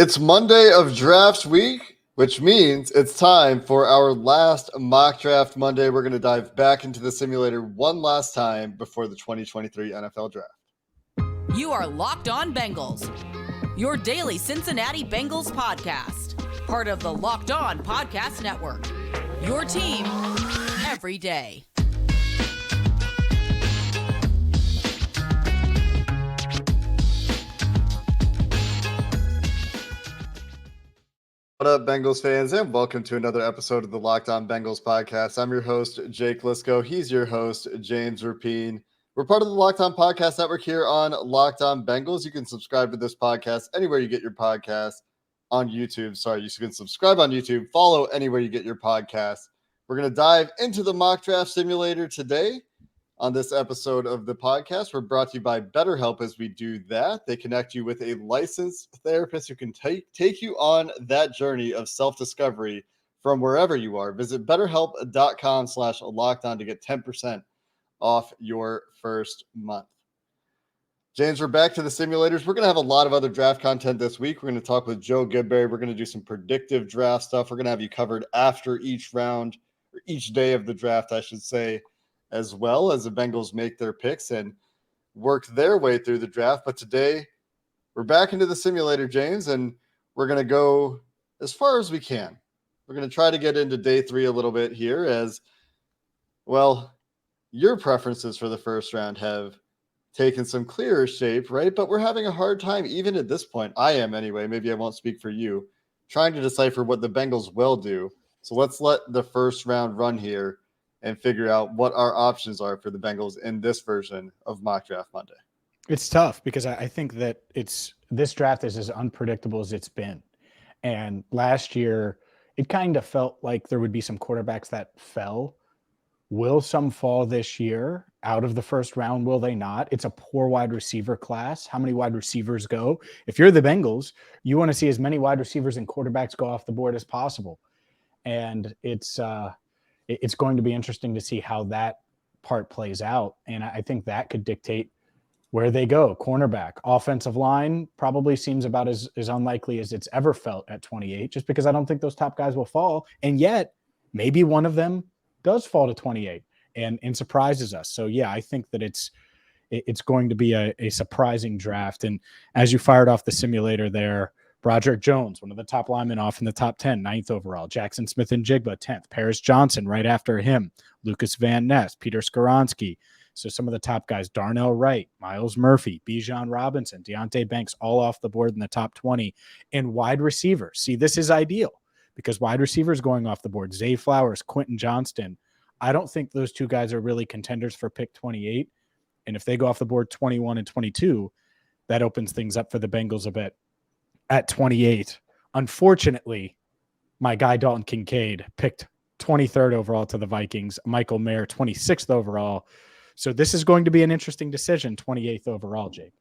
It's Monday of draft week, which means it's time for our last mock draft Monday. We're going to dive back into the simulator one last time before the 2023 NFL draft. You are Locked On Bengals, your daily Cincinnati Bengals podcast, part of the Locked On Podcast Network, your team every day. What up, Bengals fans, and welcome to another episode of the Locked On Bengals podcast. I'm your host, Jake Lisco. He's your host, James Rapine. We're part of the Locked On Podcast Network here on Locked On Bengals. You can subscribe to this podcast anywhere you get your podcast on YouTube. Sorry, you can subscribe on YouTube, follow anywhere you get your podcast. We're going to dive into the mock draft simulator today. On this episode of the podcast, we're brought to you by BetterHelp. As we do that, they connect you with a licensed therapist who can take you on that journey of self-discovery from wherever you are. Visit betterhelp.com/lockedon to get 10% off your first month. James, we're back to the simulators. We're going to have a lot of other draft content this week. We're going to talk with Joe Goodberry. We're going to do some predictive draft stuff. We're going to have you covered after each round, or each day of the draft, I should say, as well as the Bengals make their picks and work their way through the draft. But today, we're back into the simulator, James, and we're going to go as far as we can. We're going to try to get into day 3 a little bit here as, well, your preferences for the first round have taken some clearer shape, right? But we're having a hard time, even at this point. I am anyway. Maybe I won't speak for you, trying to decipher what the Bengals will do. So let's let the first round run here and figure out what our options are for the Bengals in this version of Mock Draft Monday. It's tough because I think that this draft is as unpredictable as it's been. And last year, it kind of felt like there would be some quarterbacks that fell. Will some fall this year out of the first round? Will they not? It's a poor wide receiver class. How many wide receivers go? If you're the Bengals, you want to see as many wide receivers and quarterbacks go off the board as possible. And it's going to be interesting to see how that part plays out. And I think that could dictate where they go. Cornerback, offensive line probably seems about as unlikely as it's ever felt at 28, just because I don't think those top guys will fall. And yet maybe one of them does fall to 28 and surprises us. So yeah, I think that it's going to be a surprising draft. And as you fired off the simulator there, Broderick Jones, one of the top linemen off in the top 10, 9th overall. Jackson Smith-Njigba, 10th. Paris Johnson right after him. Lucas Van Ness, Peter Skoronski. So some of the top guys, Darnell Wright, Miles Murphy, Bijan Robinson, Deonte Banks, all off the board in the top 20. And wide receivers. See, this is ideal because wide receivers going off the board. Zay Flowers, Quentin Johnston. I don't think those two guys are really contenders for pick 28. And if they go off the board 21 and 22, that opens things up for the Bengals a bit. At 28, unfortunately, my guy Dalton Kincaid picked 23rd overall to the Vikings. Michael Mayer, 26th overall. So this is going to be an interesting decision, 28th overall, Jake.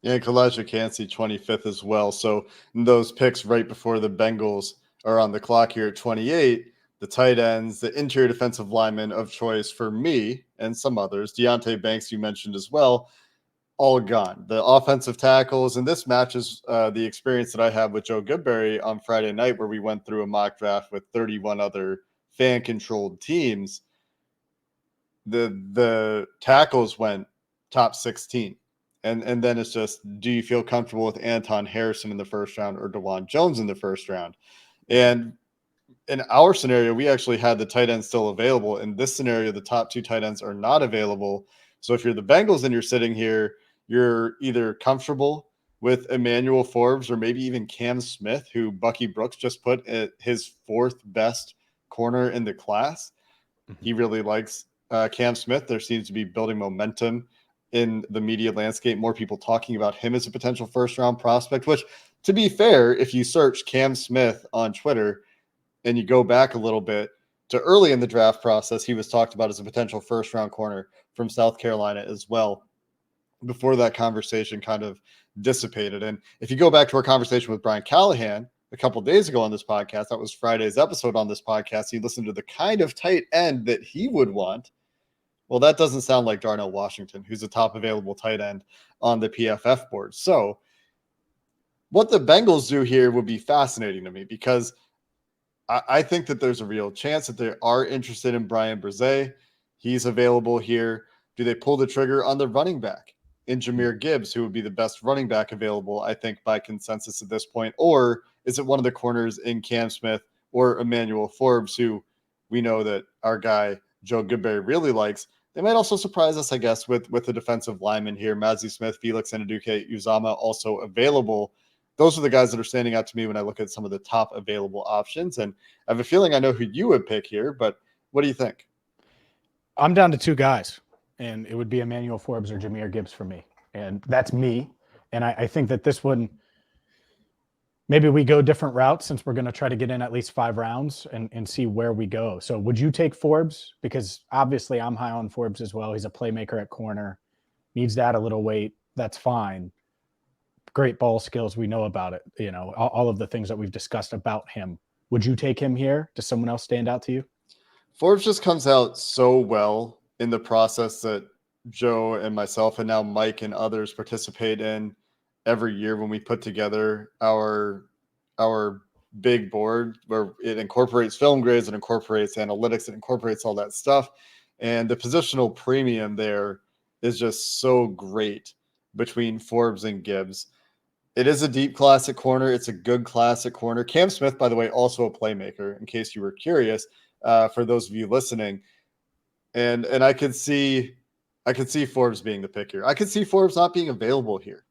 Yeah, Kalijah Kancey, 25th as well. So those picks right before the Bengals are on the clock here at 28, the tight ends, the interior defensive lineman of choice for me and some others, Deonte Banks you mentioned as well, all gone. The offensive tackles, and this matches the experience that I had with Joe Goodberry on Friday night where we went through a mock draft with 31 other fan-controlled teams. The tackles went top 16. And then it's just, do you feel comfortable with Anton Harrison in the first round or DeJuan Jones in the first round? And in our scenario, we actually had the tight ends still available. In this scenario, the top 2 tight ends are not available. So if you're the Bengals and you're sitting here, you're either comfortable with Emmanuel Forbes or maybe even Cam Smith, who Bucky Brooks just put at his 4th best corner in the class. He really likes Cam Smith. There seems to be building momentum in the media landscape. More people talking about him as a potential first-round prospect, which, to be fair, if you search Cam Smith on Twitter and you go back a little bit to early in the draft process, he was talked about as a potential first-round corner from South Carolina as well, before that conversation kind of dissipated. And if you go back to our conversation with Brian Callahan a couple of days ago on this podcast, that was Friday's episode on this podcast, he listened to the kind of tight end that he would want. Well, that doesn't sound like Darnell Washington, who's the top available tight end on the PFF board. So What the Bengals do here would be fascinating to me because I think that there's a real chance that they are interested in Brian Brzee. He's available here. Do they pull the trigger on the running back in Jahmyr Gibbs, who would be the best running back available, I think, by consensus at this point? Or is it one of the corners in Cam Smith or Emmanuel Forbes, who we know that our guy Joe Goodberry really likes? They might also surprise us, I guess, with the defensive lineman here. Mazi Smith, Felix Anaduke, Uzama also available. Those are the guys that are standing out to me when I look at some of the top available options. And I have a feeling I know who you would pick here, but what do you think? I'm down to two guys, and it would be Emmanuel Forbes or Jahmyr Gibbs for me. And that's me. And I think that this one, maybe we go different routes since we're going to try to get in at least 5 rounds and see where we go. So would you take Forbes? Because obviously I'm high on Forbes as well. He's a playmaker at corner, needs to add a little weight. That's fine. Great ball skills. We know about it. You know, all of the things that we've discussed about him. Would you take him here? Does someone else stand out to you? Forbes just comes out so well in the process that Joe and myself and now Mike and others participate in every year when we put together our big board where it incorporates film grades, it incorporates analytics, it incorporates all that stuff. And the positional premium there is just so great between Forbes and Gibbs. It is a deep classic corner. It's a good classic corner. Cam Smith, by the way, also a playmaker, in case you were curious, for those of you listening. And I could see Forbes being the pick here. I could see Forbes not being available here.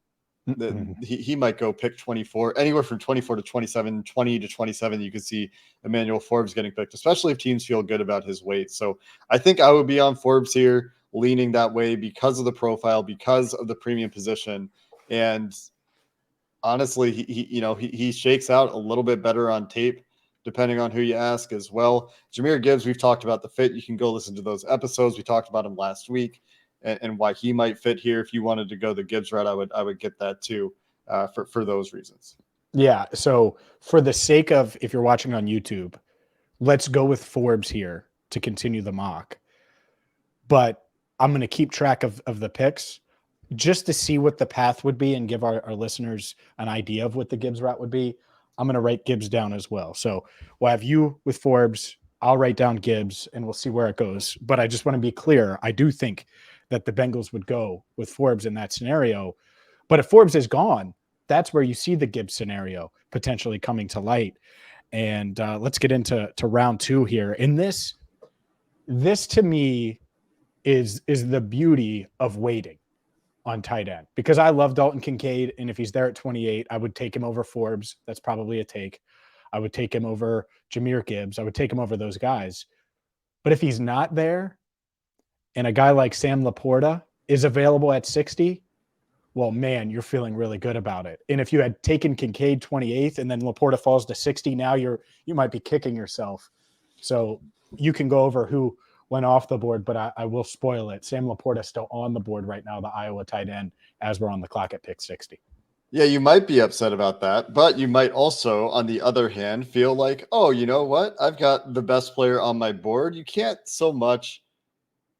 He might go pick 24, anywhere from 24 to 27, 20 to 27. You could see Emmanuel Forbes getting picked, especially if teams feel good about his weight. So I think I would be on Forbes here, leaning that way because of the profile, because of the premium position. And honestly, he shakes out a little bit better on tape, depending on who you ask as well. Jahmyr Gibbs, we've talked about the fit. You can go listen to those episodes. We talked about him last week and why he might fit here. If you wanted to go the Gibbs route, I would get that too for those reasons. Yeah. So for the sake of, if you're watching on YouTube, let's go with Forbes here to continue the mock. But I'm going to keep track of the picks just to see what the path would be and give our listeners an idea of what the Gibbs route would be. I'm going to write Gibbs down as well. So we'll have you with Forbes. I'll write down Gibbs and we'll see where it goes. But I just want to be clear. I do think that the Bengals would go with Forbes in that scenario. But if Forbes is gone, that's where you see the Gibbs scenario potentially coming to light. And let's get into round 2 here. And this to me is the beauty of waiting on tight end, because I love Dalton Kincaid. And if he's there at 28, I would take him over Forbes. That's probably a take. I would take him over Jahmyr Gibbs. I would take him over those guys. But if he's not there and a guy like Sam Laporta is available at 60, well, man, you're feeling really good about it. And if you had taken Kincaid 28th and then Laporta falls to 60, now you might be kicking yourself. So you can go over who went off the board, but I will spoil it. Sam Laporta is still on the board right now, the Iowa tight end, as we're on the clock at pick 60. Yeah, you might be upset about that, but you might also, on the other hand, feel like, oh, you know what? I've got the best player on my board. You can't so much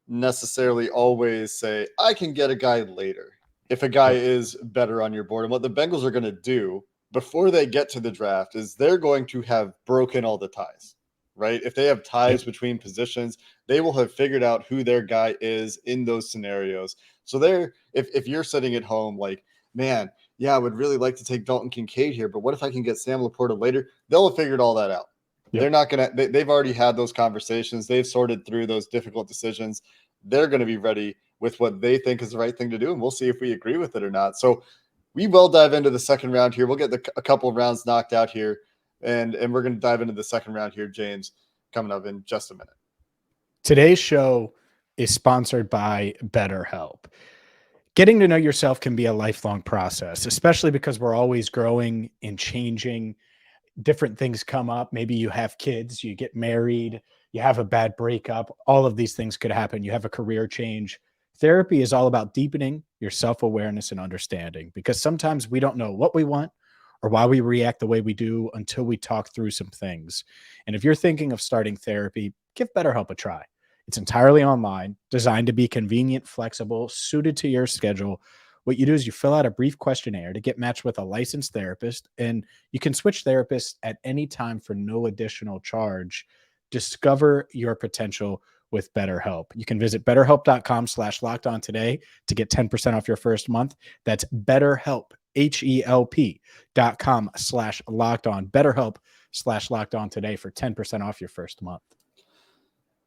necessarily always say, I can get a guy later if a guy is better on your board. And what the Bengals are going to do before they get to the draft is they're going to have broken all the ties. Right? If they have ties between positions, they will have figured out who their guy is in those scenarios. So if you're sitting at home like, man, yeah, I would really like to take Dalton Kincaid here, but what if I can get Sam Laporta later? They'll have figured all that out. Yep. They're not going to, they've already had those conversations. They've sorted through those difficult decisions. They're going to be ready with what they think is the right thing to do. And we'll see if we agree with it or not. So we will dive into the second round here. We'll get a couple of rounds knocked out here. And we're going to dive into the second round here, James, coming up in just a minute. Today's show is sponsored by BetterHelp. Getting to know yourself can be a lifelong process, especially because we're always growing and changing. Different things come up. Maybe you have kids, you get married, you have a bad breakup. All of these things could happen. You have a career change. Therapy is all about deepening your self-awareness and understanding, because sometimes we don't know what we want or why we react the way we do until we talk through some things. And if you're thinking of starting therapy, give BetterHelp a try. It's entirely online, designed to be convenient, flexible, suited to your schedule, What you do is you fill out a brief questionnaire to get matched with a licensed therapist, and you can switch therapists at any time for no additional charge. Discover your potential with BetterHelp. You can visit betterhelp.com/lockedon today to get 10% off your first month. That's BetterHelp, HELP.com/lockedon. BetterHelp/lockedon today for 10% off your first month.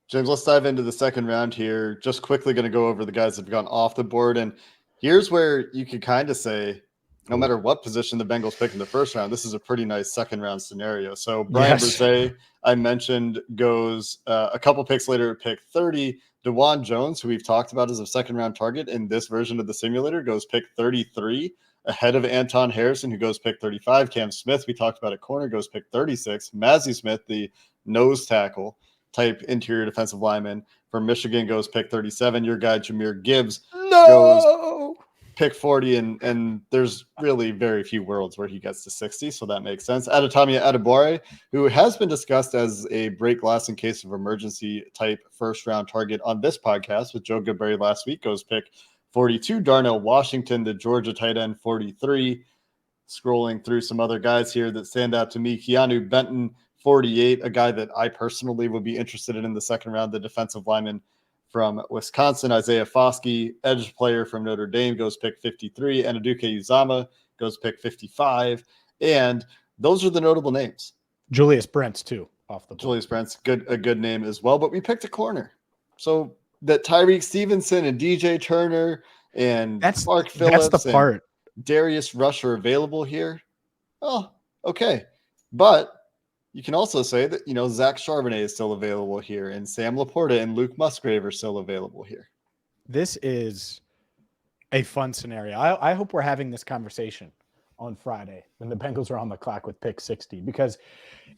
James, let's dive into the second round here. Just quickly going to go over the guys that have gone off the board. And here's where you could kind of say, no matter what position the Bengals pick in the first round, this is a pretty nice second round scenario. So Brian Brzee, I mentioned, goes a couple picks later at pick 30. DeJuan Jones, who we've talked about as a second round target in this version of the simulator, goes pick 33 ahead of Anton Harrison, who goes pick 35. Cam Smith, we talked about at corner, goes pick 36. Mazi Smith, the nose tackle type interior defensive lineman from Michigan, goes pick 37. Your guy Jahmyr Gibbs goes pick 40, and there's really very few worlds where he gets to 60, so that makes sense. Adetomiwa Adebawore, who has been discussed as a break glass in case of emergency type first round target on this podcast with Joe Goodberry last week, goes pick 42. Darnell Washington, the Georgia tight end, 43. Scrolling through some other guys here that stand out to me, Keanu Benton, 48, a guy that I personally would be interested in the second round, the defensive lineman from Wisconsin. Isaiah Foskey, edge player from Notre Dame, goes pick 53. And Aduke Uzama goes pick 55. And those are the notable names. Julius Brents, too, off the board. Julius Brents, a good name as well. But we picked a corner. So that Tyreek Stevenson and DJ Turner and Clark Phillips that's the part. and Darius Rush are available here. Oh, okay. But you can also say that, Zach Charbonnet is still available here, and Sam Laporta and Luke Musgrave are still available here. This is a fun scenario. I hope we're having this conversation on Friday when the Bengals are on the clock with pick 60, because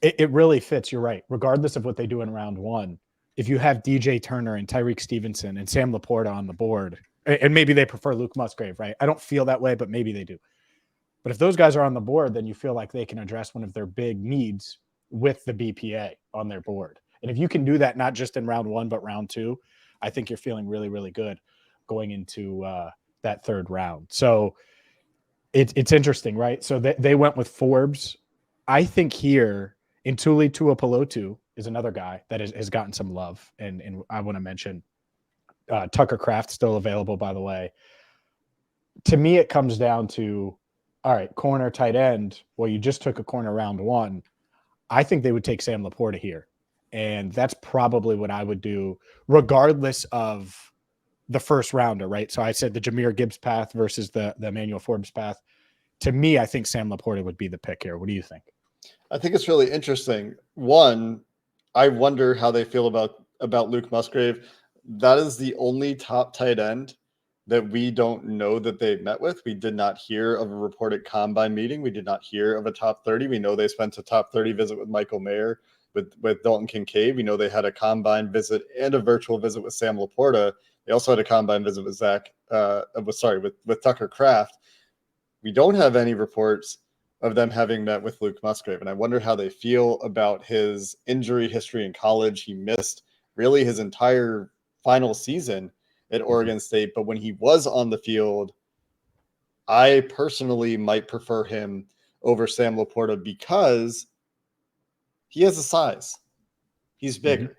it really fits. You're right. Regardless of what they do in round one, if you have DJ Turner and Tyreek Stevenson and Sam Laporta on the board, and maybe they prefer Luke Musgrave, right? I don't feel that way, but maybe they do. But if those guys are on the board, then you feel like they can address one of their big needs with the BPA on their board. And if you can do that, not just in round one, but round two, I think you're feeling really, really good going into that third round. So it's interesting, right? So they went with Forbes. I think here, Ntuli Tuipulotu is another guy that has gotten some love. And I want to mention Tucker Kraft, still available, by the way. To me, it comes down to, all right, corner, tight end. Well, you just took a corner round one. I think they would take Sam Laporta here. And that's probably what I would do, regardless of the first rounder, right? So I said the Jahmyr Gibbs path versus the Emmanuel Forbes path. To me, I think Sam Laporta would be the pick here. What do you think? I think it's really interesting. One, I wonder how they feel about Luke Musgrave. That is the only top tight end that we don't know that they met with. We did not hear of a reported combine meeting. We did not hear of a top 30. We know they spent a top 30 visit with Michael Mayer, with Dalton Kincaid. We know they had a combine visit and a virtual visit with Sam Laporta. They also had a combine visit with with Tucker Kraft. We don't have any reports of them having met with Luke Musgrave. And I wonder how they feel about his injury history in college. He missed really his entire final season at Oregon State. But when he was on the field, I personally might prefer him over Sam Laporta because he has a size. He's bigger.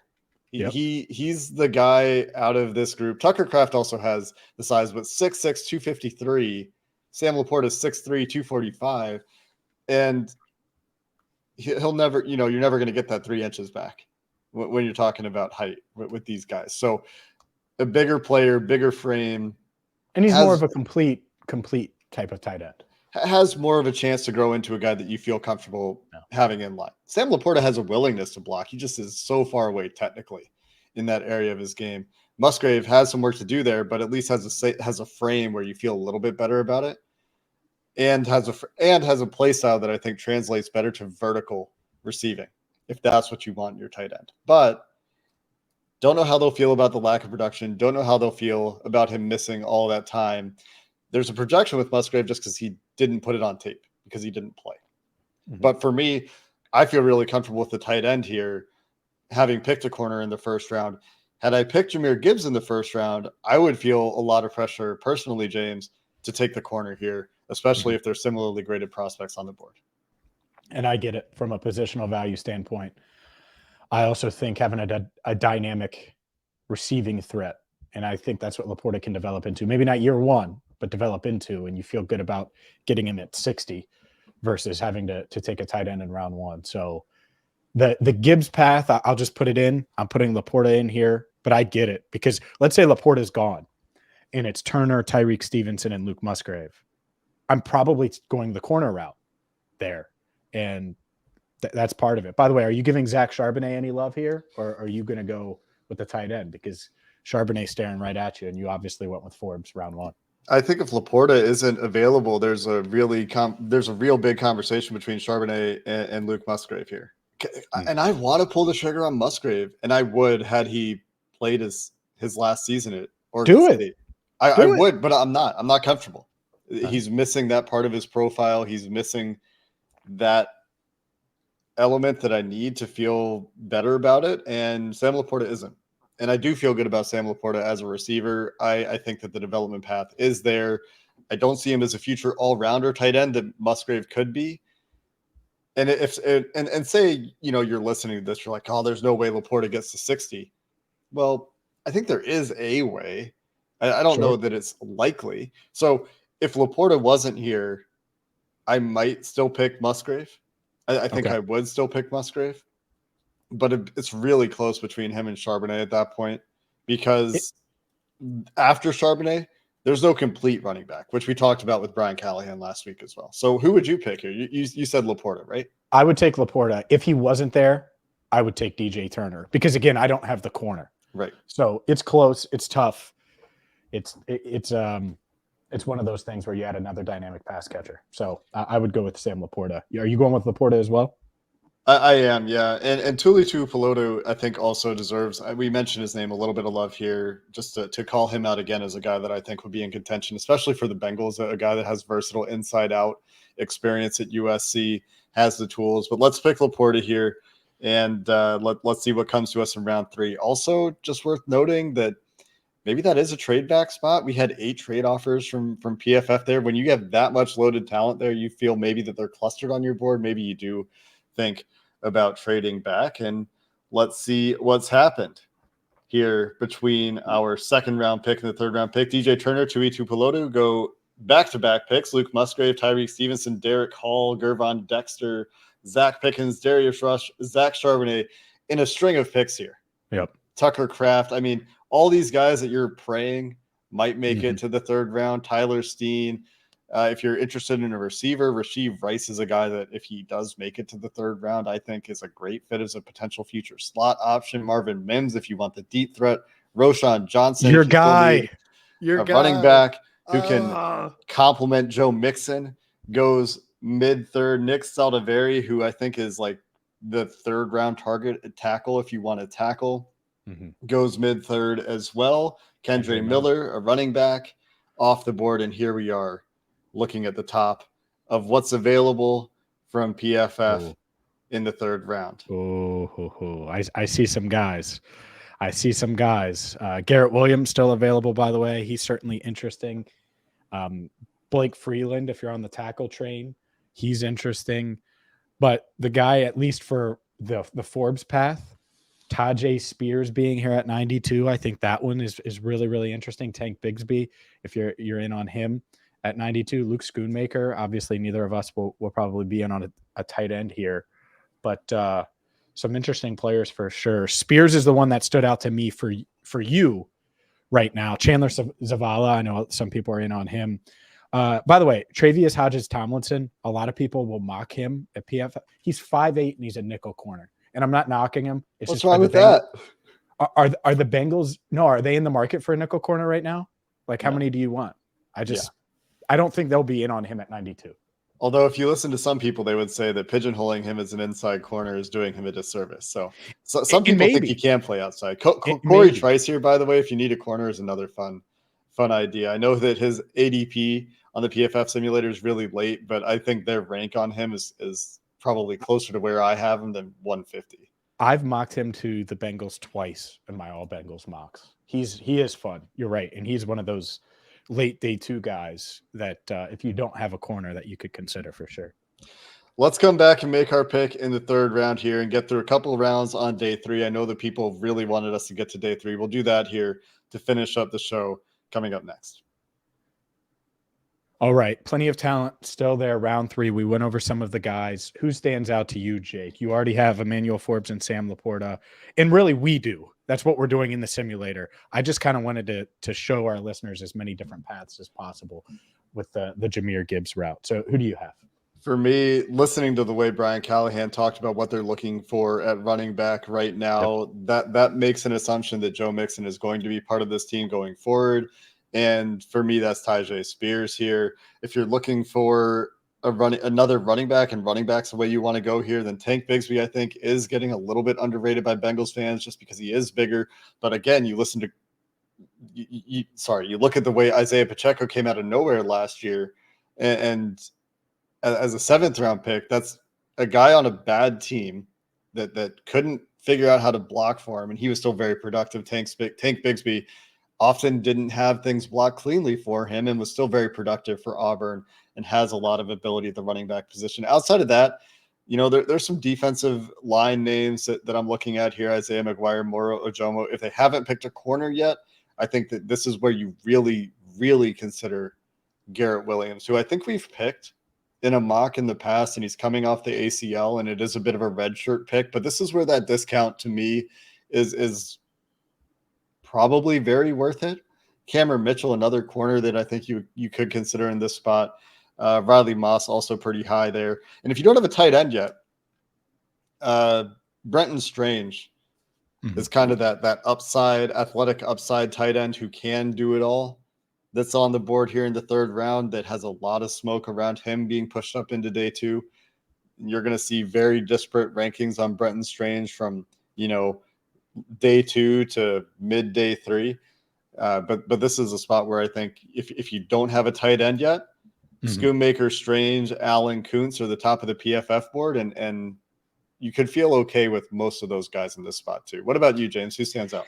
Yep. He's the guy out of this group. Tucker Kraft also has the size, but 6'6", 253. Sam Laporta is 6'3", 245. And he'll never, you're never going to get that 3 inches back when you're talking about height with these guys. So a bigger player, bigger frame. And he's more of a complete type of tight end. Has more of a chance to grow into a guy that you feel comfortable having in line. Sam Laporta has a willingness to block. He just is so far away technically in that area of his game. Musgrave has some work to do there, but at least has a frame where you feel a little bit better about it, and has a play style that I think translates better to vertical receiving, if that's what you want in your tight end. But don't know how they'll feel about the lack of production. Don't know how they'll feel about him missing all that time. There's a projection with Musgrave just because he didn't put it on tape, because he didn't play. Mm-hmm. But for me, I feel really comfortable with the tight end here, having picked a corner in the first round. Had I picked Jahmyr Gibbs in the first round, I would feel a lot of pressure personally, James, to take the corner here, especially if there's similarly graded prospects on the board. And I get it from a positional value standpoint. I also think having a dynamic receiving threat, and I think that's what Laporta can develop into. Maybe not year one, but develop into, and you feel good about getting him at 60 versus having to take a tight end in round one. So the Gibbs path, I'll just put it in. I'm putting Laporta in here, but I get it because let's say Laporta's gone and it's Turner, Tyreek Stevenson, and Luke Musgrave. I'm probably going the corner route there. And that's part of it. By the way, are you giving Zach Charbonnet any love here, or are you going to go with the tight end? Because Charbonnet's staring right at you, and you obviously went with Forbes round one. I think if Laporta isn't available, there's a real big conversation between Charbonnet and Luke Musgrave here. And I want to pull the trigger on Musgrave, and I would had he played his last season at Oregon State. I would, but I'm not. I'm not comfortable. He's missing that part of his profile. He's missing that element that I need to feel better about it, and Sam Laporta isn't. And I do feel good about Sam Laporta as a receiver. I think that the development path is there. I don't see him as a future all-rounder tight end that Musgrave could be. And and say, you're listening to this, you're like, oh, there's no way Laporta gets to 60. Well, I think there is a way. I don't know that it's likely. So if Laporta wasn't here, I might still pick Musgrave. I think I would still pick Musgrave. But it's really close between him and Charbonnet at that point, because after Charbonnet, there's no complete running back, which we talked about with Brian Callahan last week as well. So who would you pick here? You said Laporta, right? I would take Laporta. If he wasn't there, I would take DJ Turner because, again, I don't have the corner. Right. So it's close. It's tough. It's one of those things where you add another dynamic pass catcher. So I would go with Sam Laporta. Are you going with Laporta as well? I am, yeah. And Tulitu Peloto, I think, also deserves, we mentioned his name, a little bit of love here, just to call him out again as a guy that I think would be in contention, especially for the Bengals, a guy that has versatile inside-out experience at USC, has the tools. But let's pick Laporta here, and let's see what comes to us in round 3. Also, just worth noting that maybe that is a trade back spot. We had 8 trade offers from PFF there. When you have that much loaded talent there, you feel maybe that they're clustered on your board. Maybe you do think about trading back, and let's see what's happened here between our second round pick and the third round pick. DJ Turner, Tuitu Peloto go back-to-back picks. Luke Musgrave, Tyreek Stevenson, Derek Hall, Gervon Dexter, Zach Pickens, Darius Rush, Zach Charbonnet in a string of picks here. Yep. Tucker Kraft. I mean, all these guys that you're praying might make it to the third round. Tyler Steen. If you're interested in a receiver, Rasheed Rice is a guy that, if he does make it to the third round, I think is a great fit as a potential future slot option. Marvin Mims, if you want the deep threat. Roshan Johnson, your guy, running back who can complement Joe Mixon, goes mid-third. Nick Saldiveri, who I think is like the third round target at tackle if you want to tackle, goes mid-third as well. Kendre Miller, a running back, off the board, and here we are, looking at the top of what's available from PFF in the third round. I see some guys. Garrett Williams still available, by the way. He's certainly interesting. Blake Freeland, if you're on the tackle train, he's interesting. But the guy, at least for the Forbes path, Tajay Spears being here at 92, I think that one is really, really interesting. Tank Bigsby, if you're in on him at 92. Luke Schoonmaker, obviously neither of us will probably be in on a tight end here, but some interesting players for sure. Spears is the one that stood out to me for you right now. Chandler Zavala, I know some people are in on him. By the way, Travius Hodges-Tomlinson, a lot of people will mock him at PFF. He's 5'8" and he's a nickel corner. And I'm not knocking him. What's wrong with that? Are the Bengals? No, are they in the market for a nickel corner right now? Like, how many do you want? I don't think they'll be in on him at 92. Although if you listen to some people, they would say that pigeonholing him as an inside corner is doing him a disservice. So some people think he can play outside. Corey Trice here, by the way, if you need a corner, is another fun idea. I know that his ADP on the PFF simulator is really late, but I think their rank on him is probably closer to where I have him than 150. I've mocked him to the Bengals twice in my all Bengals mocks. He is fun. You're right. And he's one of those late day 2 guys that if you don't have a corner that you could consider for sure. Let's come back and make our pick in the third round here and get through a couple of rounds on day 3. I know that people really wanted us to get to day 3. We'll do that here to finish up the show coming up next. All right. Plenty of talent still there. Round 3. We went over some of the guys. Who stands out to you, Jake? You already have Emmanuel Forbes and Sam Laporta. And really, we do. That's what we're doing in the simulator. I just kind of wanted to show our listeners as many different paths as possible with the Jahmyr Gibbs route. So who do you have? For me, listening to the way Brian Callahan talked about what they're looking for at running back right now, that makes an assumption that Joe Mixon is going to be part of this team going forward. And for me, that's Tyjae Spears here. If you're looking for another running back, and running back's the way you want to go here, then Tank Bigsby, I think, is getting a little bit underrated by Bengals fans just because he is bigger. But again, you listen to you look at the way Isaiah Pacheco came out of nowhere last year, and as a 7th round pick, that's a guy on a bad team that couldn't figure out how to block for him, and he was still very productive. Tank Bigsby often didn't have things blocked cleanly for him and was still very productive for Auburn and has a lot of ability at the running back position. Outside of that, there's some defensive line names that I'm looking at here: Isaiah McGuire, Moro Ojomo. If they haven't picked a corner yet, I think that this is where you really, really consider Garrett Williams, who I think we've picked in a mock in the past, and he's coming off the ACL, and it is a bit of a redshirt pick, but this is where that discount to me is probably very worth it. Cameron Mitchell, another corner that I think you could consider in this spot. Riley Moss, also pretty high there. And if you don't have a tight end yet, Brenton Strange is kind of that athletic upside tight end who can do it all. That's on the board here in the 3rd round that has a lot of smoke around him being pushed up into day 2. You're going to see very disparate rankings on Brenton Strange from, day 2 to mid day 3. But this is a spot where I think if you don't have a tight end yet, Schoonmaker, Strange, Allen, Kuntz are the top of the PFF board, and you could feel okay with most of those guys in this spot too. What about you, James? Who stands out?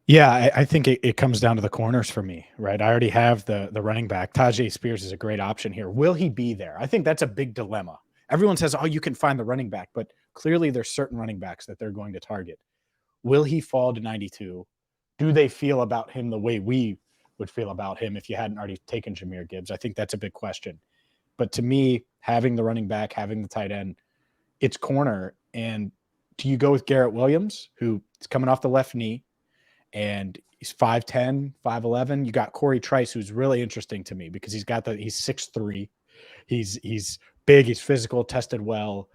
Yeah, I think it comes down to the corners for me, right? I already have the running back. Tyjae Spears is a great option here. Will he be there? I think that's a big dilemma. Everyone says, oh, you can find the running back, but clearly there's certain running backs that they're going to target. Will he fall to 92? Do they feel about him the way we would feel about him if you hadn't already taken Jahmyr Gibbs? I think that's a big question. But to me, having the running back, having the tight end, it's corner. And do you go with Garrett Williams, who is coming off the left knee, and he's 5'10", 5'11"? You got Corey Trice, who's really interesting to me because he's 6'3". He's big, he's physical, tested well.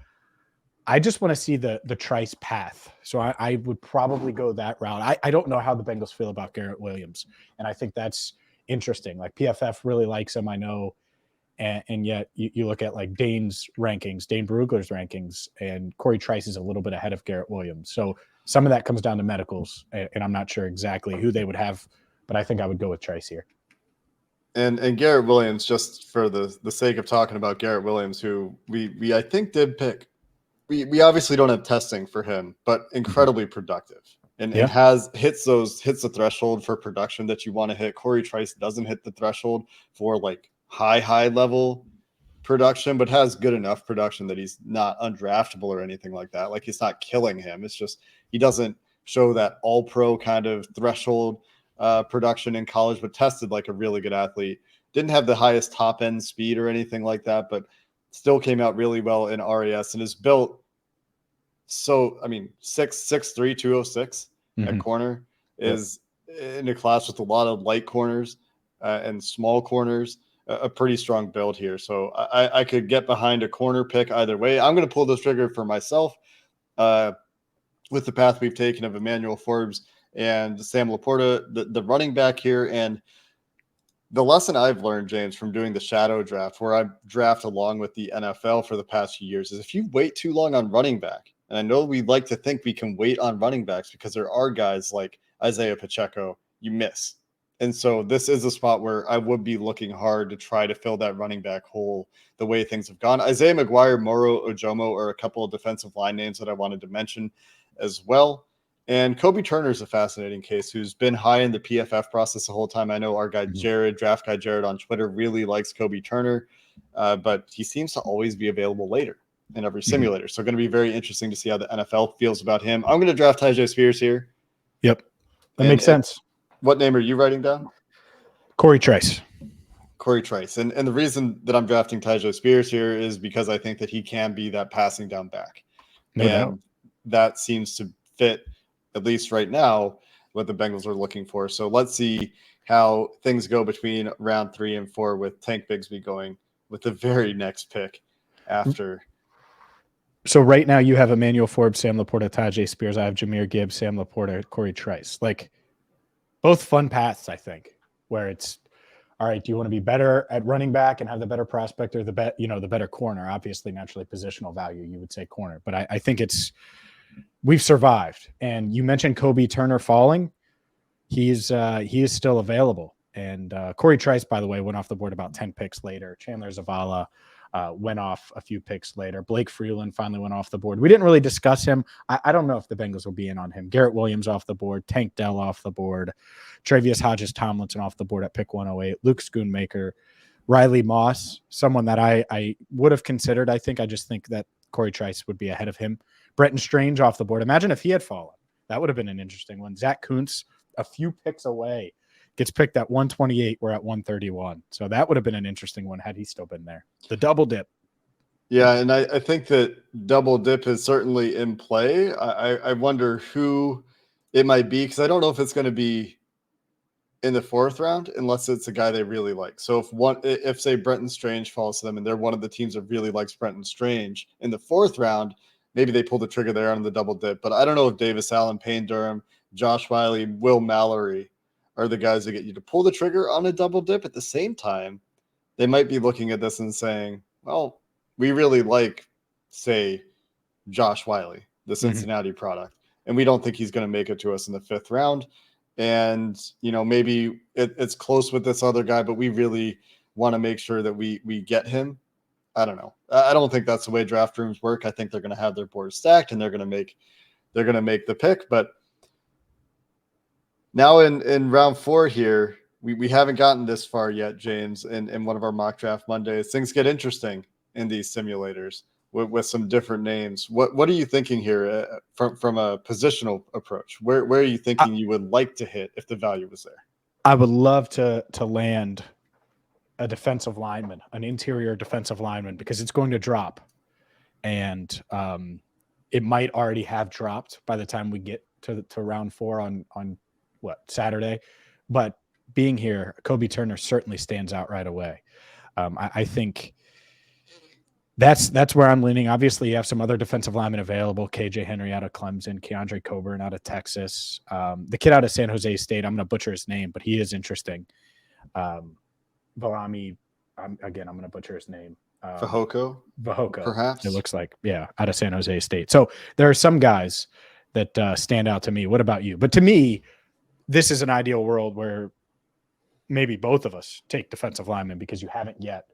I just want to see the Trice path. So I would probably go that route. I don't know how the Bengals feel about Garrett Williams, and I think that's interesting. Like PFF really likes him, I know, and yet you look at like Dane's rankings, Dane Berugler's rankings, and Corey Trice is a little bit ahead of Garrett Williams. So some of that comes down to medicals, and I'm not sure exactly who they would have, but I think I would go with Trice here. And Garrett Williams, just for the sake of talking about Garrett Williams, who we I think did pick. We obviously don't have testing for him, but incredibly productive and hits the threshold for production that you want to hit. Corey Trice doesn't hit the threshold for like high level production, but has good enough production that he's not undraftable or anything like that. Like, it's not killing him. It's just he doesn't show that all pro kind of threshold production in college, but tested like a really good athlete. Didn't have the highest top end speed or anything like that, but still came out really well in RAS and is built. So, 6'3", 206 at corner is in a class with a lot of light corners and small corners, a pretty strong build here. So I could get behind a corner pick either way. I'm going to pull the trigger for myself with the path we've taken of Emmanuel Forbes and Sam Laporta, the running back here. And the lesson I've learned, James, from doing the shadow draft, where I draft along with the NFL for the past few years, is if you wait too long on running back, and I know we like to think we can wait on running backs because there are guys like Isaiah Pacheco, you miss. And so this is a spot where I would be looking hard to try to fill that running back hole the way things have gone. Isaiah McGuire, Moro Ojomo are a couple of defensive line names that I wanted to mention as well. And Kobe Turner is a fascinating case who's been high in the PFF process the whole time. I know our guy Jared, draft guy Jared on Twitter, really likes Kobe Turner, but he seems to always be available later in every simulator. So going to be very interesting to see how the NFL feels about him. I'm going to draft Tyjae Spears here. Yep. That makes sense. What name are you writing down? Corey Trice. Corey Trice. And the reason that I'm drafting Tyjae Spears here is because I think that he can be that passing down back. No doubt. That seems to fit, at least right now, what the Bengals are looking for. So let's see how things go between round 3 and 4 with Tank Bigsby going with the very next pick after. So right now you have Emmanuel Forbes, Sam Laporta, Tyjae Spears. I have Jahmyr Gibbs, Sam Laporta, Corey Trice. Like, both fun paths, I think, where it's, all right, do you want to be better at running back and have the better prospect, or the better corner? Obviously, naturally, positional value, you would say corner. But I think we've survived. And you mentioned Kobe Turner falling. He is still available. And Corey Trice, by the way, went off the board about 10 picks later. Chandler Zavala went off a few picks later. Blake Freeland finally went off the board. We didn't really discuss him. I don't know if the Bengals will be in on him. Garrett Williams off the board. Tank Dell off the board. Travius Hodges-Tomlinson off the board at pick 108. Luke Schoonmaker. Riley Moss, someone that I would have considered. I just think that Corey Trice would be ahead of him. Bretton Strange off the board. Imagine if he had fallen. That would have been an interesting one. Zach Kuntz, a few picks away, gets picked at 128. We're at 131. So that would have been an interesting one had he still been there. The double dip. Yeah, and I think that double dip is certainly in play. I wonder who it might be, because I don't know if it's going to be in the 4th round unless it's a guy they really like. So if say Brenton Strange falls to them and they're one of the teams that really likes Brenton Strange in the 4th round, maybe they pull the trigger there on the double dip. But I don't know if Davis Allen, Payne Durham, Josh Wiley, Will Mallory are the guys that get you to pull the trigger on a double dip. At the same time, they might be looking at this and saying, well, we really like, say, Josh Wiley, the Cincinnati product, and we don't think he's going to make it to us in the 5th round. And, maybe it's close with this other guy, but we really want to make sure that we get him. I don't know. I don't think that's the way draft rooms work. I think they're going to have their board stacked and they're going to make the pick. But now in round 4 here, we haven't gotten this far yet, James, in one of our mock draft Mondays. Things get interesting in these simulators with some different names. What are you thinking here from a positional approach? Where are you thinking you would like to hit if the value was there? I would love to land a defensive lineman, an interior defensive lineman, because it's going to drop. And it might already have dropped by the time we get to round 4 on Saturday. But being here, Kobe Turner certainly stands out right away. I think that's where I'm leaning. Obviously, you have some other defensive linemen available. KJ Henry out of Clemson, Keandre Coburn out of Texas. The kid out of San Jose State, I'm going to butcher his name, but he is interesting. Valami, I'm going to butcher his name. Vahoko, perhaps. It looks like, out of San Jose State. So there are some guys that stand out to me. What about you? But to me, this is an ideal world where maybe both of us take defensive linemen because you haven't yet.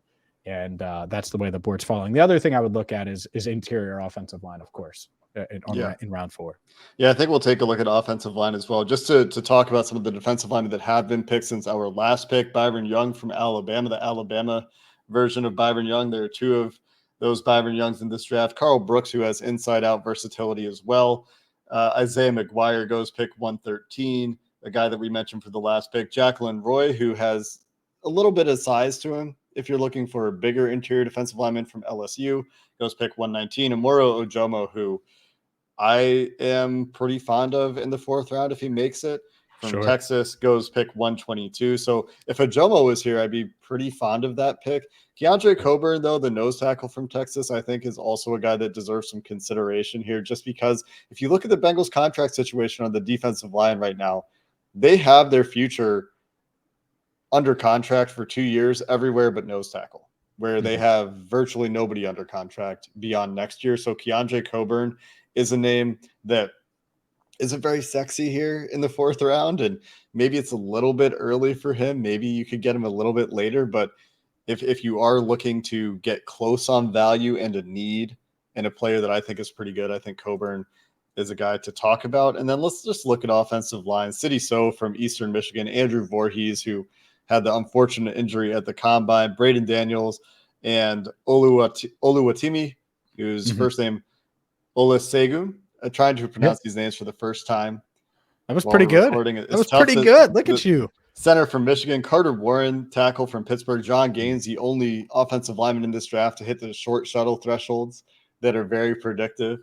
And that's the way the board's falling. The other thing I would look at is interior offensive line, of course, in round 4. Yeah, I think we'll take a look at offensive line as well. Just to talk about some of the defensive linemen that have been picked since our last pick, Byron Young from Alabama, the Alabama version of Byron Young. There are 2 of those Byron Youngs in this draft. Carl Brooks, who has inside-out versatility as well. Isaiah McGuire goes pick 113, the guy that we mentioned for the last pick. Jacqueline Roy, who has a little bit of size to him. If you're looking for a bigger interior defensive lineman from LSU, goes pick 119. And Moro Ojomo, who I am pretty fond of in the 4th round if he makes it, from Texas, goes pick 122. So if Ojomo was here, I'd be pretty fond of that pick. Keandre Coburn, though, the nose tackle from Texas, I think is also a guy that deserves some consideration here, just because if you look at the Bengals contract situation on the defensive line right now, they have their future under contract for 2 years everywhere but nose tackle, where they have virtually nobody under contract beyond next year. So Keandre Coburn is a name that isn't very sexy here in the 4th round, and maybe it's a little bit early for him. Maybe you could get him a little bit later, but if you are looking to get close on value and a need and a player that I think is pretty good, I think Coburn is a guy to talk about. And then let's just look at offensive line. City So from Eastern Michigan, Andrew Voorhees, who had the unfortunate injury at the combine, Braden Daniels, and Oluwatimi, whose first name Olusegun. I'm trying to pronounce these names for the first time. That was pretty good. That was pretty good. Look at you. Center from Michigan, Carter Warren, tackle from Pittsburgh, John Gaines, the only offensive lineman in this draft to hit the short shuttle thresholds that are very predictive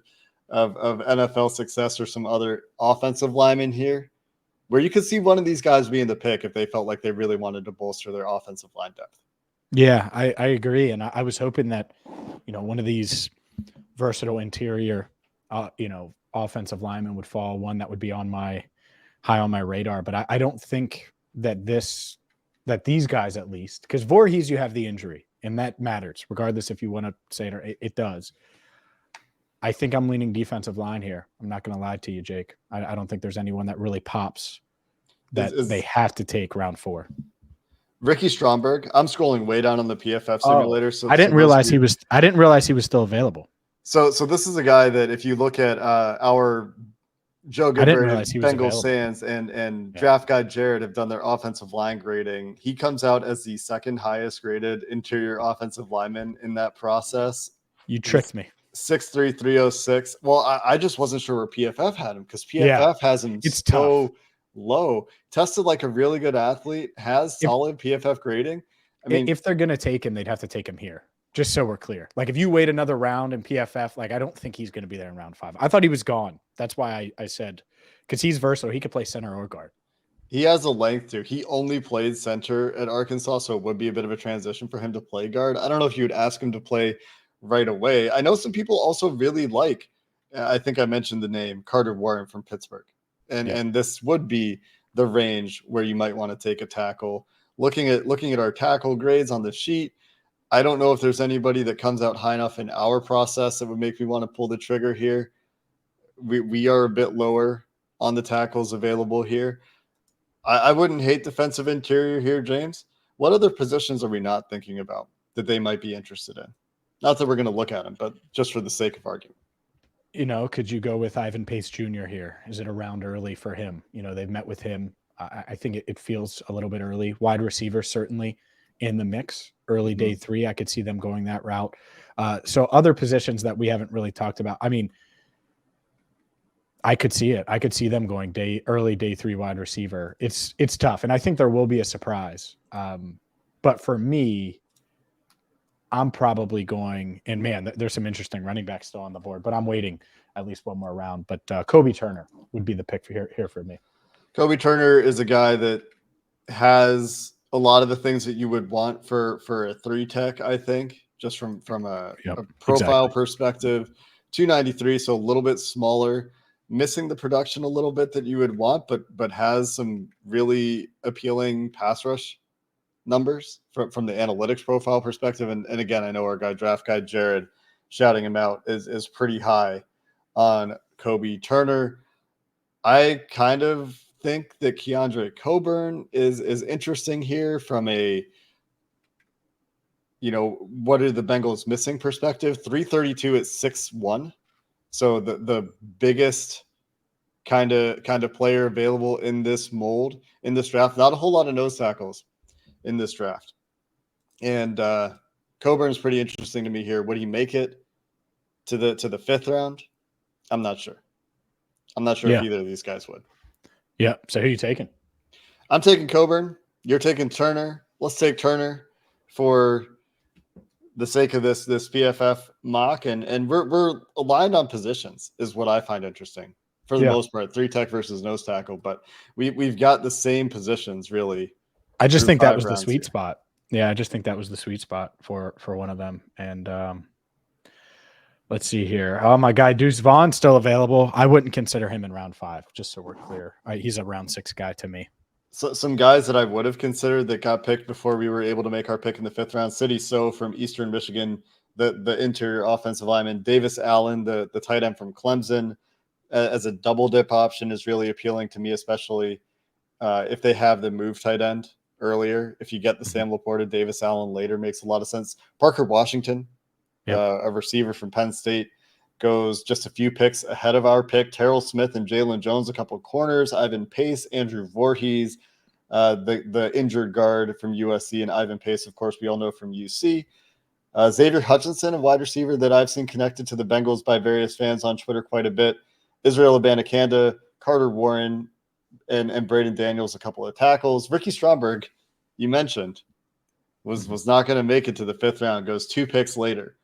of NFL success, or some other offensive linemen here, where you could see one of these guys being the pick if they felt like they really wanted to bolster their offensive line depth. Yeah, I agree. And I was hoping that, one of these versatile interior, offensive linemen would fall, one that would be high on my radar. But I don't think that these guys, at least, because Voorhees, you have the injury, and that matters, regardless if you want to say it or it does. I think I'm leaning defensive line here. I'm not going to lie to you, Jake. I don't think there's anyone that really pops that they have to take round 4. Ricky Stromberg. I'm scrolling way down on the PFF simulator. So I didn't realize he was still available. So this is a guy that, if you look at our Joe Goodberry, Bengals fans, and draft guy Jared have done their offensive line grading, he comes out as the second highest graded interior offensive lineman in that process. You tricked me. 6'3", 306. Well, I just wasn't sure where PFF had him, because PFF has him so low. Tested like a really good athlete, has solid PFF grading. I mean, if they're going to take him, they'd have to take him here. Just so we're clear. Like, if you wait another round in PFF, I don't think he's going to be there in round 5. I thought he was gone. That's why I said, because he's versatile. He could play center or guard. He has a length too. He only played center at Arkansas, so it would be a bit of a transition for him to play guard. I don't know if you would ask him to play right away. I know some people also really like, I think I mentioned the name, Carter Warren from Pittsburgh. And this would be the range where you might want to take a tackle. Looking at our tackle grades on the sheet, I don't know if there's anybody that comes out high enough in our process that would make me want to pull the trigger here. We are a bit lower on the tackles available here. I wouldn't hate defensive interior here, James. What other positions are we not thinking about that they might be interested in? Not that we're going to look at them, but just for the sake of argument. Could you go with Ivan Pace Jr. here? Is it a round early for him? They've met with him. I think it feels a little bit early. Wide receiver, certainly in the mix. Early day 3, I could see them going that route. So other positions that we haven't really talked about. I mean, I could see it. I could see them going early day 3 wide receiver. It's tough, and I think there will be a surprise. But for me, I'm probably going, and man, there's some interesting running backs still on the board, but I'm waiting at least one more round. But Kobe Turner would be the pick here for me. Kobe Turner is a guy that has a lot of the things that you would want for a 3 tech, I think, just from a profile perspective. 293, so a little bit smaller, missing the production a little bit that you would want, but has some really appealing pass rush numbers from the analytics profile perspective. And again, I know our draft guy Jared, shouting him out, is pretty high on Kobe Turner. I kind of think that Keandre Coburn is interesting here from a, what are the Bengals missing perspective. 332 at 6'1". So the biggest kind of player available in this mold, in this draft. Not a whole lot of nose tackles in this draft. And Coburn's pretty interesting to me here. Would he make it to the 5th round? I'm not sure. If either of these guys would. Yeah. So who are you taking? I'm taking Coburn. You're taking Turner. Let's take Turner for the sake of this PFF mock. And we're aligned on positions is what I find interesting for the most part. 3 tech versus nose tackle, but we've got the same positions really. I just think that was the sweet spot. Yeah, I just think that was the sweet spot for one of them. And let's see here. Oh, my guy Deuce Vaughn still available. I wouldn't consider him in round 5, just so we're clear. He's a round 6 guy to me. So some guys that I would have considered that got picked before we were able to make our pick in the 5th round. City So from Eastern Michigan, the interior offensive lineman. Davis Allen, the tight end from Clemson, as a double dip option is really appealing to me, especially if they have the move tight end earlier. If you get the Sam Laporta, Davis Allen later, makes a lot of sense. Parker Washington, a receiver from Penn State, goes just a few picks ahead of our pick. Terrell Smith and Jalen Jones, a couple of corners, Ivan Pace, Andrew Voorhees, the injured guard from USC, and Ivan Pace, of course, we all know from UC. Xavier Hutchinson, a wide receiver that I've seen connected to the Bengals by various fans on Twitter quite a bit. Israel Abanikanda, Carter Warren, and Braden Daniels, a couple of tackles. Ricky Stromberg, you mentioned, was not going to make it to the 5th round, goes 2 picks later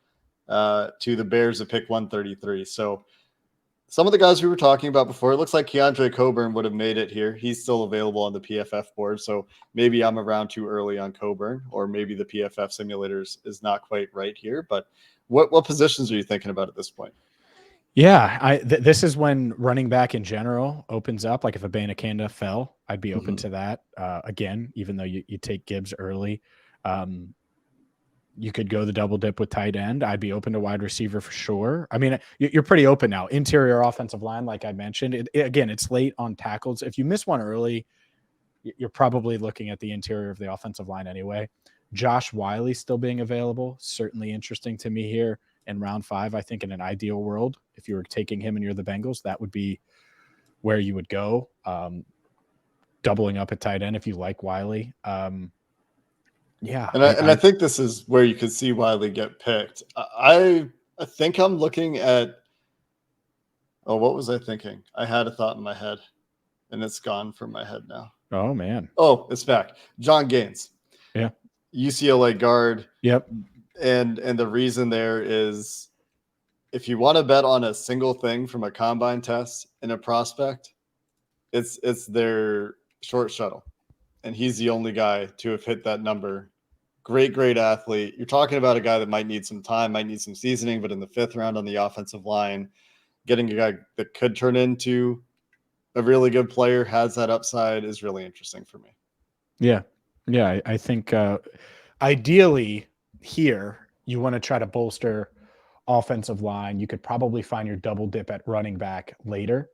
to the Bears at pick 133. So some of the guys we were talking about before, it looks like Keandre Coburn would have made it here. He's still available on the PFF board, so maybe I'm around too early on Coburn, or maybe the PFF simulators is not quite right here. But what positions are you thinking about at this point? Yeah, this is when running back in general opens up. Like if Abanikanda fell, I'd be open to that. Again, even though you take Gibbs early, you could go the double dip with tight end. I'd be open to wide receiver for sure. I mean, you're pretty open now. Interior offensive line, like I mentioned, again, it's late on tackles. If you miss one early, you're probably looking at the interior of the offensive line anyway. Josh Whyle still being available, certainly interesting to me here in round 5. I think in an ideal world, if you were taking him and you're the Bengals, that would be where you would go. Doubling up at tight end if you like Whyle. Yeah. I think this is where you could see Whyle get picked. I think I'm looking at, what was I thinking? I had a thought in my head and it's gone from my head now. Oh man. Oh, it's back. John Gaines. Yeah. UCLA guard. Yep. And the reason there is, if you want to bet on a single thing from a combine test in a prospect, it's their short shuttle. And he's the only guy to have hit that number. Great athlete. You're talking about a guy that might need some time, might need some seasoning, but in the 5th round on the offensive line, getting a guy that could turn into a really good player, has that upside, is really interesting for me. Yeah. I think ideally here you want to try to bolster offensive line. You could probably find your double dip at running back later.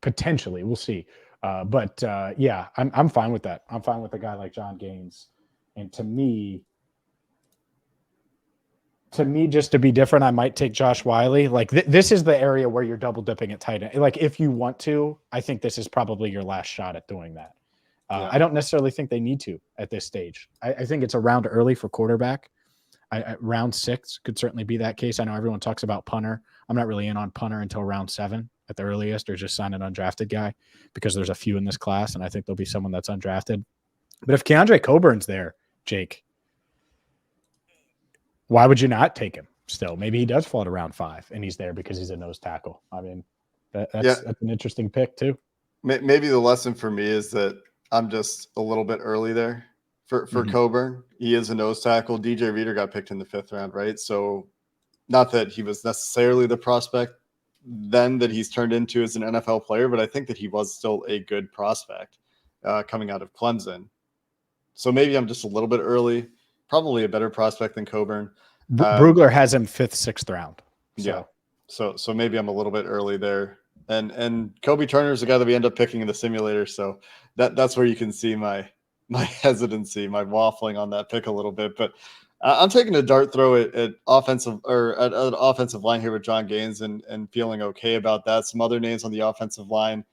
Potentially, we'll see. But I'm fine with that. I'm fine with a guy like John Gaines. And to me, just to be different, I might take Josh Whyle. Like this is the area where you're double dipping at tight end. Like if you want to, I think this is probably your last shot at doing that. I don't necessarily think they need to at this stage. I think it's a round early for quarterback. Round 6 could certainly be that case. I know everyone talks about punter. I'm not really in on punter until round 7 at the earliest, or just sign an undrafted guy because there's a few in this class, and I think there'll be someone that's undrafted. But if Keandre Coburn's there, Jake, why would you not take him still? Maybe he does fall to round 5 and he's there because he's a nose tackle. I mean, that's an interesting pick too. Maybe the lesson for me is that I'm just a little bit early there for Coburn. He is a nose tackle. DJ Reader got picked in the 5th round, right? So not that he was necessarily the prospect then that he's turned into as an NFL player, but I think that he was still a good prospect coming out of Clemson. So maybe I'm just a little bit early, probably a better prospect than Coburn. Brugler has him 5th, 6th round. So. Yeah. So maybe I'm a little bit early there. And Kobe Turner is the guy that we end up picking in the simulator. So that's where you can see my hesitancy, my waffling on that pick a little bit. But I'm taking a dart throw at offensive line here with John Gaines and feeling okay about that. Some other names on the offensive line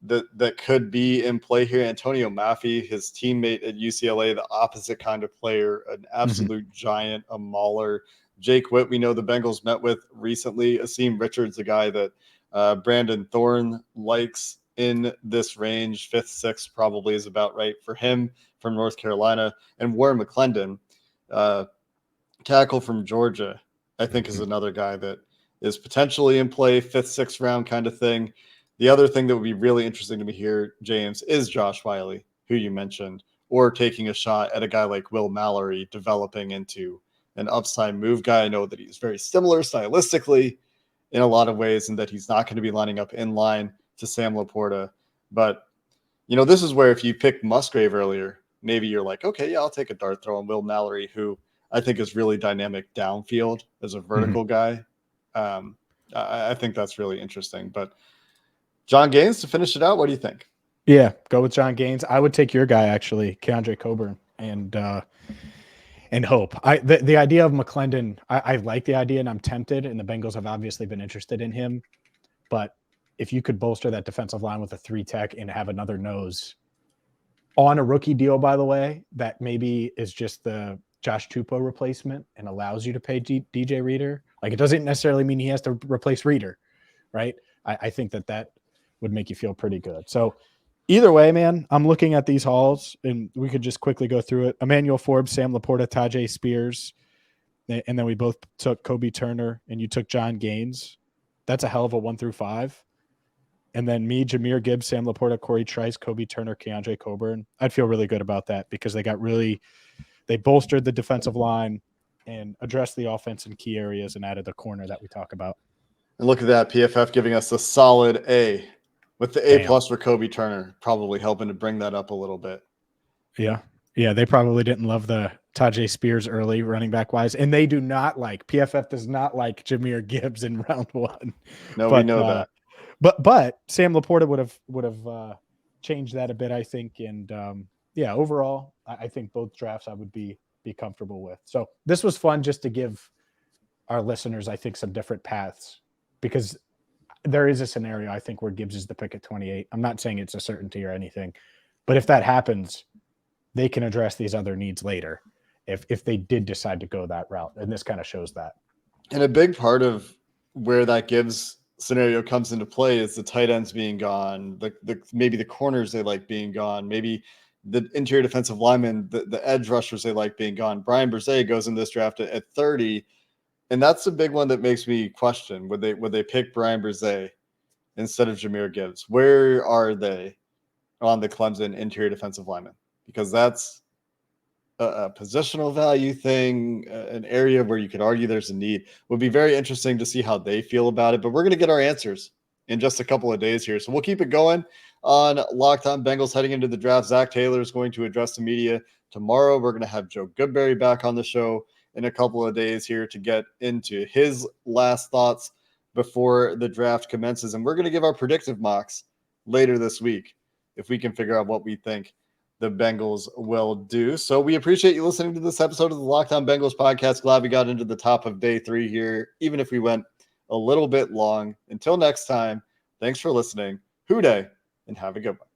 that could be in play here. Antonio Maffey, his teammate at UCLA, the opposite kind of player, an absolute giant, a mauler. Jake Witt, we know the Bengals met with recently. Asim Richards, a guy that Brandon Thorne likes in this range. 5th, 6th probably is about right for him from North Carolina. And Warren McClendon, tackle from Georgia, I think is another guy that is potentially in play, 5th, 6th round kind of thing. The other thing that would be really interesting to me here, James, is Josh Whyle, who you mentioned, or taking a shot at a guy like Will Mallory developing into an upside move guy. I know that he's very similar stylistically in a lot of ways and that he's not going to be lining up in line to Sam Laporta. But, this is where if you pick Musgrave earlier, maybe you're like, okay, yeah, I'll take a dart throw on Will Mallory, who I think is really dynamic downfield as a vertical guy. I think that's really interesting. But John Gaines, to finish it out, what do you think? Yeah, go with John Gaines. I would take your guy, actually, Keandre Coburn. And and hope. The idea of McClendon, I like the idea, and I'm tempted, and the Bengals have obviously been interested in him. But if you could bolster that defensive line with a 3-tech and have another nose on a rookie deal, by the way, that maybe is just the Josh Tupou replacement and allows you to pay DJ Reader. Like, it doesn't necessarily mean he has to replace Reader, right? I think that would make you feel pretty good. So either way, man, I'm looking at these hauls, and we could just quickly go through it. Emmanuel Forbes, Sam Laporta, Tajay Spears, and then we both took Kobe Turner, and you took John Gaines. That's a hell of a 1 through 5. And then me, Jahmyr Gibbs, Sam Laporta, Corey Trice, Kobe Turner, Keandre Coburn. I'd feel really good about that because they bolstered the defensive line and addressed the offense in key areas and added the corner that we talk about. And look at that, PFF giving us a solid A with the A+ for Kobe Turner, probably helping to bring that up a little bit. Yeah. Yeah, they probably didn't love the Tajay Spears early running back wise, and they do not like PFF does not like Jahmyr Gibbs in round 1. No, we know that. But Sam Laporta would have changed that a bit, I think. And overall, I think both drafts I would be comfortable with. So this was fun just to give our listeners, I think, some different paths, because there is a scenario, I think, where Gibbs is the pick at 28. I'm not saying it's a certainty or anything, but if that happens, they can address these other needs later if they did decide to go that route. And this kind of shows that. And a big part of where that Gibbs scenario comes into play is the tight ends being gone, maybe the corners they like being gone, maybe the interior defensive linemen, the edge rushers they like being gone. Brian Brzee goes in this draft at 30, and that's the big one that makes me question, would they pick Brian Brzee instead of Jahmyr Gibbs? Where are they on the Clemson interior defensive linemen? Because that's a positional value thing, an area where you could argue there's a need. Would be very interesting to see how they feel about it, but we're going to get our answers in just a couple of days here. So we'll keep it going on Locked On Bengals heading into the draft. Zach Taylor is going to address the media tomorrow. We're going to have Joe Goodberry back on the show in a couple of days here to get into his last thoughts before the draft commences. And we're going to give our predictive mocks later this week if we can figure out what we think the Bengals will do. So we appreciate you listening to this episode of the Locked On Bengals podcast. Glad we got into the top of day 3 here, even if we went a little bit long. Until next time, thanks for listening. Hoo day, and have a good one.